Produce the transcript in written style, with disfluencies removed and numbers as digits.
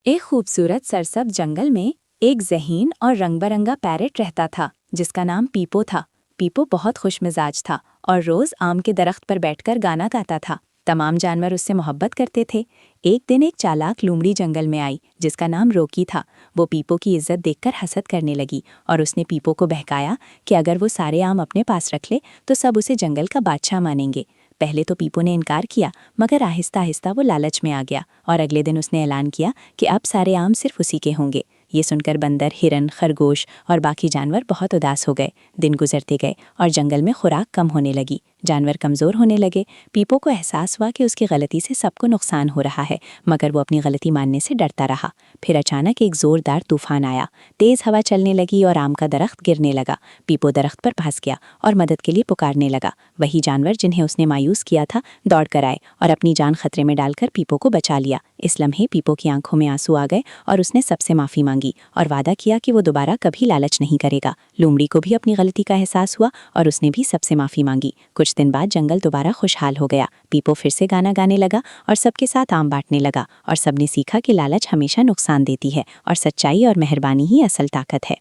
एक खूबसूरत सरसब्ज जंगल में एक ज़हीन और रंग-बिरंगा पैरेट रहता था जिसका नाम पीपो था। पीपो बहुत खुशमिजाज था और रोज़ आम के दरख्त पर बैठकर गाना गाता था। तमाम जानवर उससे मोहब्बत करते थे। एक दिन एक चालाक लोमड़ी जंगल में आई जिसका नाम रोकी था। वो पीपो की इज्जत देखकर हसद करने लगी और उसने पीपो को बहकाया कि अगर वो सारे आम अपने पास रख ले तो सब उसे जंगल का बादशाह मानेंगे। पहले तो पीपो ने इनकार किया, मगर आहिस्ता आहिस्ता वो लालच में आ गया और अगले दिन उसने ऐलान किया कि अब सारे आम सिर्फ उसी के होंगे। ये सुनकर बंदर, हिरन, खरगोश और बाकी जानवर बहुत उदास हो गए। दिन गुजरते गए और जंगल में खुराक कम होने लगी। जानवर कमज़ोर होने लगे। पीपो को एहसास हुआ कि उसकी गलती से सबको नुकसान हो रहा है, मगर वो अपनी गलती मानने से डरता रहा। फिर अचानक एक ज़ोरदार तूफान आया। तेज़ हवा चलने लगी और आम का दरख्त गिरने लगा। पीपो दरख्त पर फंस गया और मदद के लिए पुकारने लगा। वही जानवर जिन्हें उसने मायूस किया था दौड़ कर आए और अपनी जान खतरे में डालकर पीपो को बचा लिया। इस लम्हे पीपो की आंखों में आंसू आ गए और उसने सबसे माफ़ी मांगी और वादा किया कि वो दोबारा कभी लालच नहीं करेगा। लोमड़ी को भी अपनी गलती का एहसास हुआ और उसने भी सबसे माफ़ी मांगी। कुछ दिन बाद जंगल दोबारा खुशहाल हो गया। पीपो फिर से गाना गाने लगा और सबके साथ आम बांटने लगा और सबने सीखा कि लालच हमेशा नुकसान देती है और सच्चाई और मेहरबानी ही असल ताकत है।